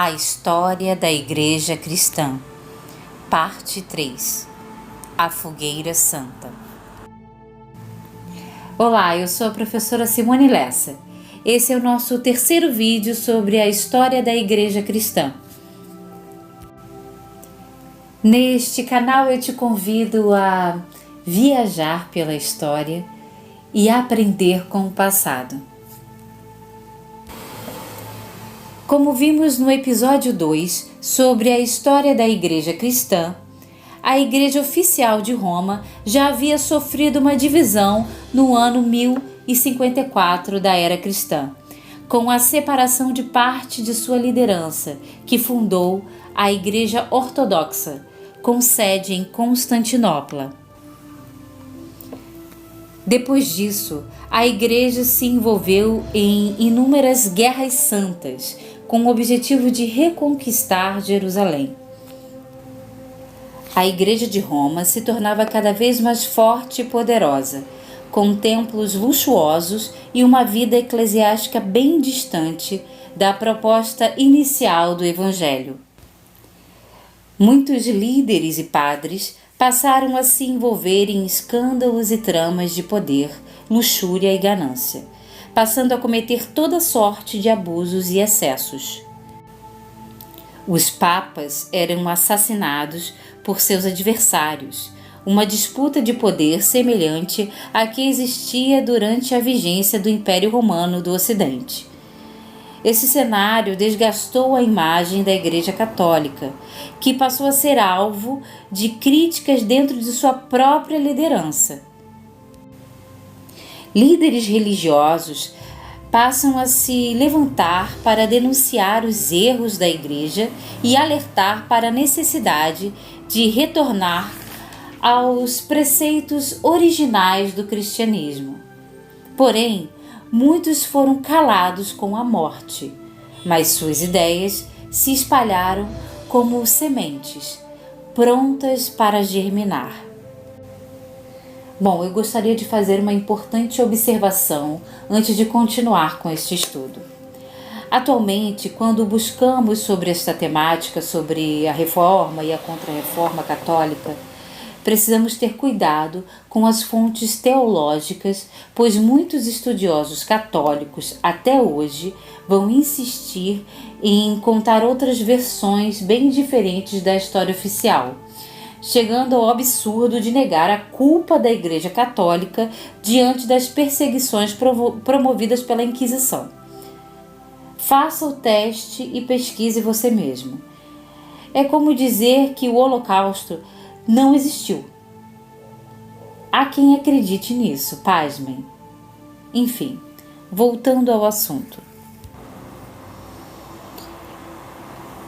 A História da Igreja Cristã, Parte 3. A Fogueira Santa. Olá, eu sou a professora Simone Lessa. Esse é o nosso terceiro vídeo sobre a história da Igreja Cristã. Neste canal eu te convido a viajar pela história e aprender com o passado. Como vimos no episódio 2 sobre a história da Igreja Cristã, a Igreja Oficial de Roma já havia sofrido uma divisão no ano 1054 da Era Cristã, com a separação de parte de sua liderança, que fundou a Igreja Ortodoxa, com sede em Constantinopla. Depois disso, a Igreja se envolveu em inúmeras guerras santas, com o objetivo de reconquistar Jerusalém. A Igreja de Roma se tornava cada vez mais forte e poderosa, com templos luxuosos e uma vida eclesiástica bem distante da proposta inicial do Evangelho. Muitos líderes e padres passaram a se envolver em escândalos e tramas de poder, luxúria e ganância, passando a cometer toda sorte de abusos e excessos. Os papas eram assassinados por seus adversários, uma disputa de poder semelhante à que existia durante a vigência do Império Romano do Ocidente. Esse cenário desgastou a imagem da Igreja Católica, que passou a ser alvo de críticas dentro de sua própria liderança. Líderes religiosos passam a se levantar para denunciar os erros da Igreja e alertar para a necessidade de retornar aos preceitos originais do cristianismo. Porém, muitos foram calados com a morte, mas suas ideias se espalharam como sementes, prontas para germinar. Bom, eu gostaria de fazer uma importante observação antes de continuar com este estudo. Atualmente, quando buscamos sobre esta temática, sobre a Reforma e a Contra-Reforma Católica, precisamos ter cuidado com as fontes teológicas, pois muitos estudiosos católicos, até hoje, vão insistir em contar outras versões bem diferentes da história oficial, chegando ao absurdo de negar a culpa da Igreja Católica diante das perseguições promovidas pela Inquisição. Faça o teste e pesquise você mesmo. É como dizer que o Holocausto não existiu. Há quem acredite nisso, pasmem. Enfim, voltando ao assunto.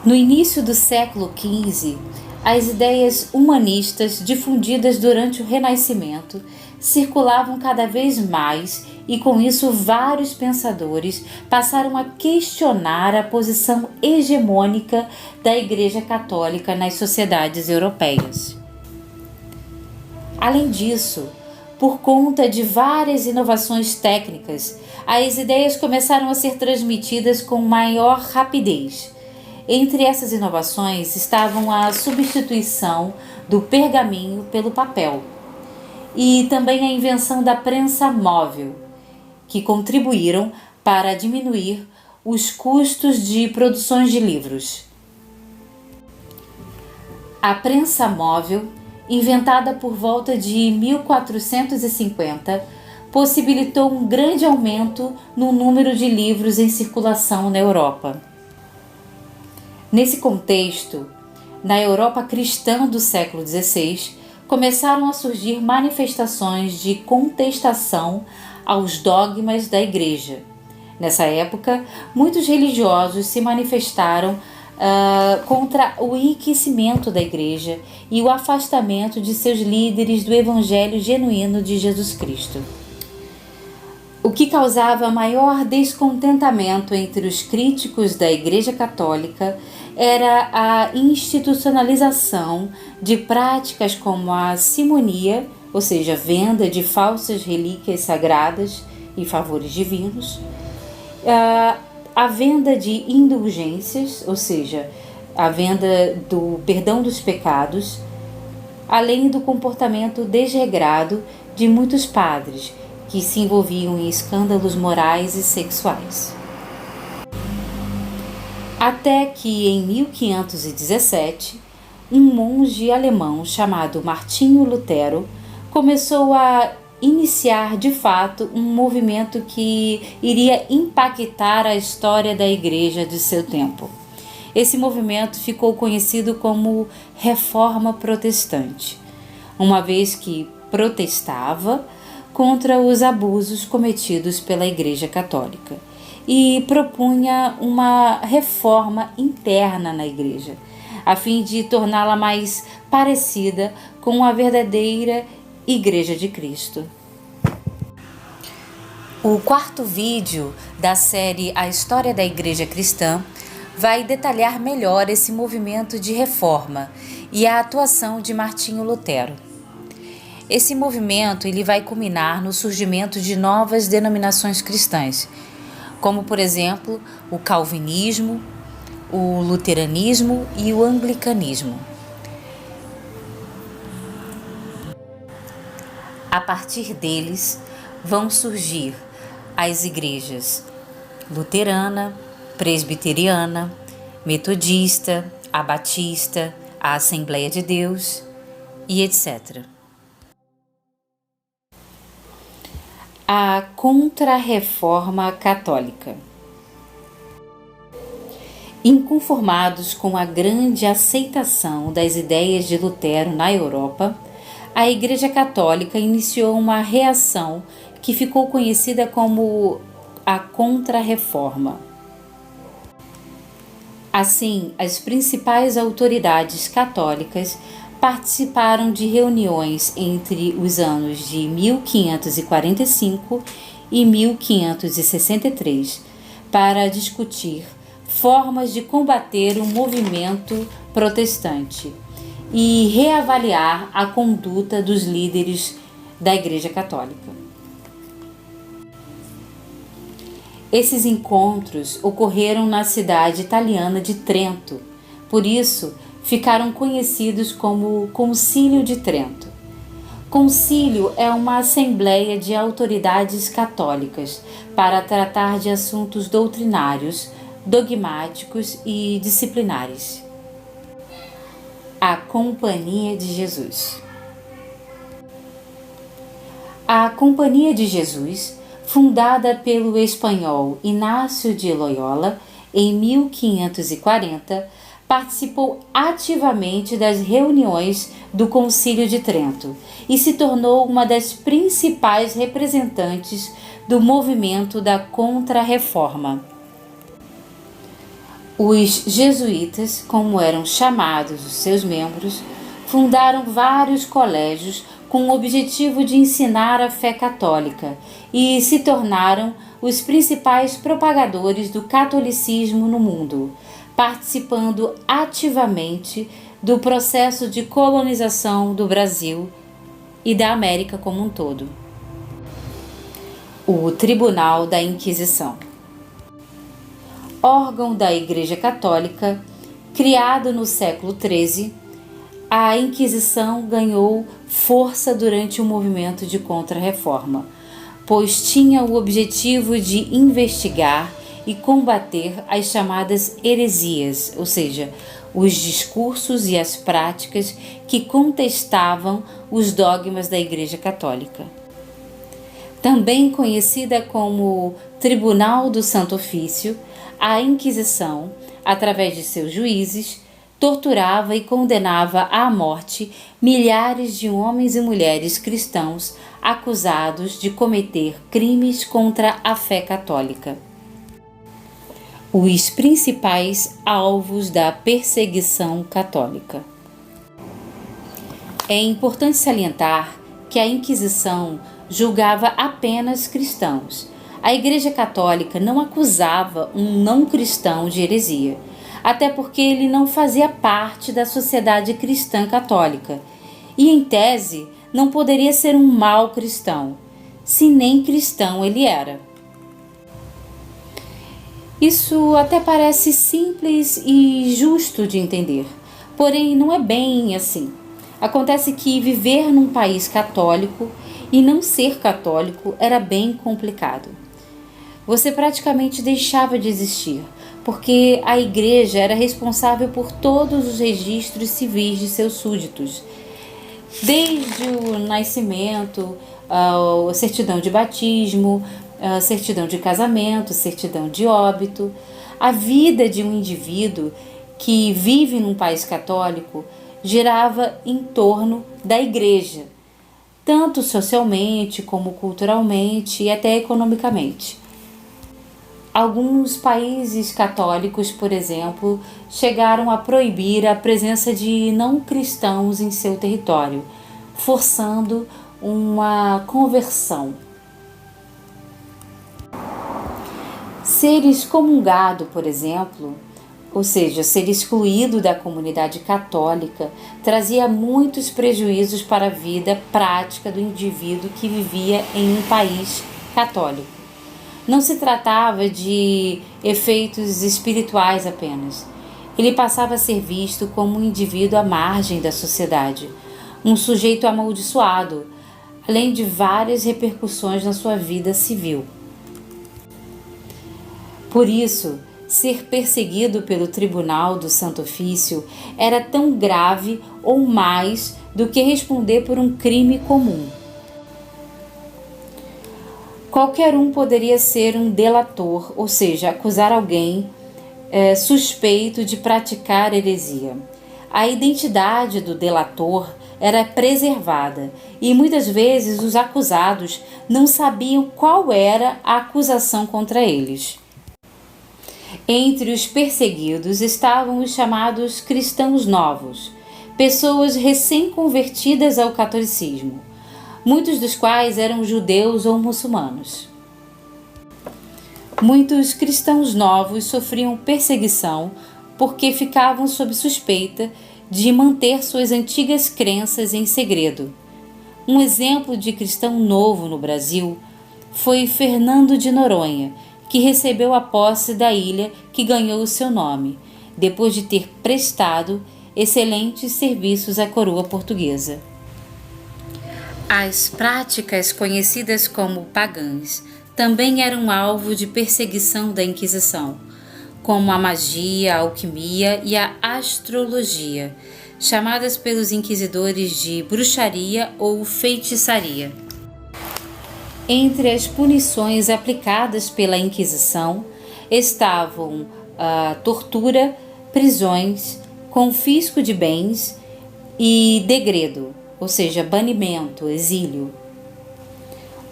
No início do século XV, as ideias humanistas difundidas durante o Renascimento circulavam cada vez mais e com isso vários pensadores passaram a questionar a posição hegemônica da Igreja Católica nas sociedades europeias. Além disso, por conta de várias inovações técnicas, as ideias começaram a ser transmitidas com maior rapidez. Entre essas inovações estavam a substituição do pergaminho pelo papel e também a invenção da prensa móvel, que contribuíram para diminuir os custos de produções de livros. A prensa móvel, inventada por volta de 1450, possibilitou um grande aumento no número de livros em circulação na Europa. Nesse contexto, na Europa cristã do século XVI, começaram a surgir manifestações de contestação aos dogmas da Igreja. Nessa época, muitos religiosos se manifestaram contra o enriquecimento da Igreja e o afastamento de seus líderes do Evangelho genuíno de Jesus Cristo. O que causava maior descontentamento entre os críticos da Igreja Católica era a institucionalização de práticas como a simonia, ou seja, venda de falsas relíquias sagradas e favores divinos, a venda de indulgências, ou seja, a venda do perdão dos pecados, além do comportamento desregrado de muitos padres que se envolviam em escândalos morais e sexuais. Até que em 1517, um monge alemão chamado Martinho Lutero começou a iniciar de fato um movimento que iria impactar a história da Igreja de seu tempo. Esse movimento ficou conhecido como Reforma Protestante, uma vez que protestava contra os abusos cometidos pela Igreja Católica e propunha uma reforma interna na Igreja, a fim de torná-la mais parecida com a verdadeira Igreja de Cristo. O quarto vídeo da série A História da Igreja Cristã vai detalhar melhor esse movimento de reforma e a atuação de Martinho Lutero. Esse movimento ele vai culminar no surgimento de novas denominações cristãs, como, por exemplo, o calvinismo, o luteranismo e o anglicanismo. A partir deles vão surgir as igrejas luterana, presbiteriana, metodista, a batista, a Assembleia de Deus e etc. A Contra-Reforma Católica. Inconformados com a grande aceitação das ideias de Lutero na Europa, a Igreja Católica iniciou uma reação que ficou conhecida como a Contra-Reforma. Assim, as principais autoridades católicas participaram de reuniões entre os anos de 1545 e 1563 para discutir formas de combater o movimento protestante e reavaliar a conduta dos líderes da Igreja Católica. Esses encontros ocorreram na cidade italiana de Trento, por isso ficaram conhecidos como Concílio de Trento. Concílio é uma assembleia de autoridades católicas para tratar de assuntos doutrinários, dogmáticos e disciplinares. A Companhia de Jesus. A Companhia de Jesus, fundada pelo espanhol Inácio de Loyola em 1540, participou ativamente das reuniões do Concílio de Trento e se tornou uma das principais representantes do movimento da Contra-Reforma. Os jesuítas, como eram chamados os seus membros, fundaram vários colégios com o objetivo de ensinar a fé católica e se tornaram os principais propagadores do catolicismo no mundo, participando ativamente do processo de colonização do Brasil e da América como um todo. O Tribunal da Inquisição. Órgão da Igreja Católica, criado no século XIII, a Inquisição ganhou força durante o movimento de Contra-Reforma, pois tinha o objetivo de investigar e combater as chamadas heresias, ou seja, os discursos e as práticas que contestavam os dogmas da Igreja Católica. Também conhecida como Tribunal do Santo Ofício, a Inquisição, através de seus juízes, torturava e condenava à morte milhares de homens e mulheres cristãos acusados de cometer crimes contra a fé católica. Os principais alvos da perseguição católica. É importante salientar que a Inquisição julgava apenas cristãos. A Igreja Católica não acusava um não cristão de heresia, até porque ele não fazia parte da sociedade cristã católica e, em tese, não poderia ser um mau cristão, se nem cristão ele era. Isso até parece simples e justo de entender, porém não é bem assim. Acontece que viver num país católico e não ser católico era bem complicado. Você praticamente deixava de existir, porque a igreja era responsável por todos os registros civis de seus súditos, desde o nascimento, a certidão de batismo, a certidão de casamento, certidão de óbito. A vida de um indivíduo que vive num país católico girava em torno da igreja, tanto socialmente como culturalmente e até economicamente. Alguns países católicos, por exemplo, chegaram a proibir a presença de não cristãos em seu território, forçando uma conversão. Ser excomungado, por exemplo, ou seja, ser excluído da comunidade católica, trazia muitos prejuízos para a vida prática do indivíduo que vivia em um país católico. Não se tratava de efeitos espirituais apenas. Ele passava a ser visto como um indivíduo à margem da sociedade, um sujeito amaldiçoado, além de várias repercussões na sua vida civil. Por isso, ser perseguido pelo Tribunal do Santo Ofício era tão grave ou mais do que responder por um crime comum. Qualquer um poderia ser um delator, ou seja, acusar alguém suspeito de praticar heresia. A identidade do delator era preservada e muitas vezes os acusados não sabiam qual era a acusação contra eles. Entre os perseguidos estavam os chamados cristãos novos, pessoas recém-convertidas ao catolicismo, muitos dos quais eram judeus ou muçulmanos. Muitos cristãos novos sofriam perseguição porque ficavam sob suspeita de manter suas antigas crenças em segredo. Um exemplo de cristão novo no Brasil foi Fernando de Noronha, que recebeu a posse da ilha que ganhou o seu nome, depois de ter prestado excelentes serviços à coroa portuguesa. As práticas conhecidas como pagãs também eram alvo de perseguição da Inquisição, como a magia, a alquimia e a astrologia, chamadas pelos inquisidores de bruxaria ou feitiçaria. Entre as punições aplicadas pela Inquisição estavam a tortura, prisões, confisco de bens e degredo, ou seja, banimento, exílio.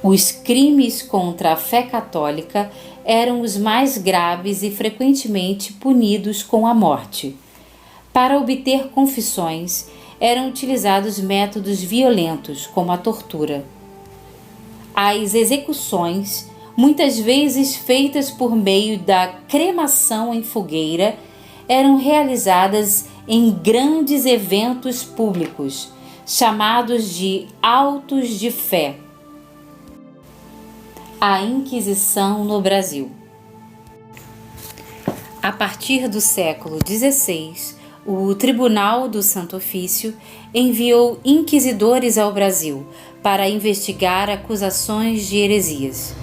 Os crimes contra a fé católica eram os mais graves e frequentemente punidos com a morte. Para obter confissões, eram utilizados métodos violentos, como a tortura. As execuções, muitas vezes feitas por meio da cremação em fogueira, eram realizadas em grandes eventos públicos, chamados de autos de fé. A Inquisição no Brasil. A partir do século XVI, o Tribunal do Santo Ofício enviou inquisidores ao Brasil para investigar acusações de heresias.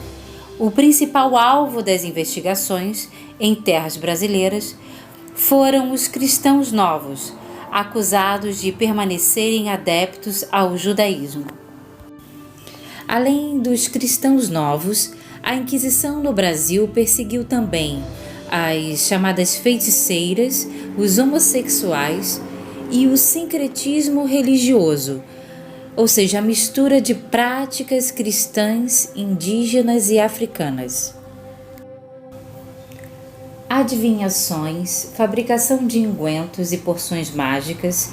O principal alvo das investigações em terras brasileiras foram os cristãos novos, acusados de permanecerem adeptos ao judaísmo. Além dos cristãos novos, a Inquisição no Brasil perseguiu também as chamadas feiticeiras, os homossexuais e o sincretismo religioso, ou seja, a mistura de práticas cristãs, indígenas e africanas. Adivinhações, fabricação de ungüentos e porções mágicas,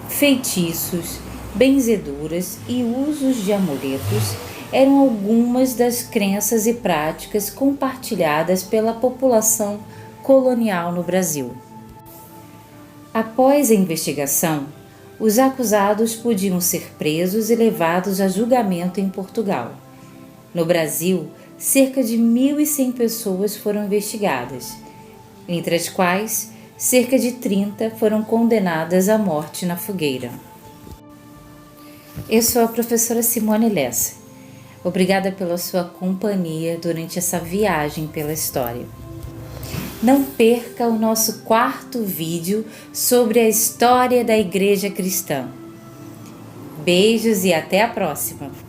feitiços, benzeduras e usos de amuletos eram algumas das crenças e práticas compartilhadas pela população colonial no Brasil. Após a investigação, os acusados podiam ser presos e levados a julgamento em Portugal. No Brasil, cerca de 1.100 pessoas foram investigadas, entre as quais cerca de 30 foram condenadas à morte na fogueira. Eu sou a professora Simone Lessa. Obrigada pela sua companhia durante essa viagem pela história. Não perca o nosso 4º vídeo sobre a história da Igreja Cristã. Beijos e até a próxima!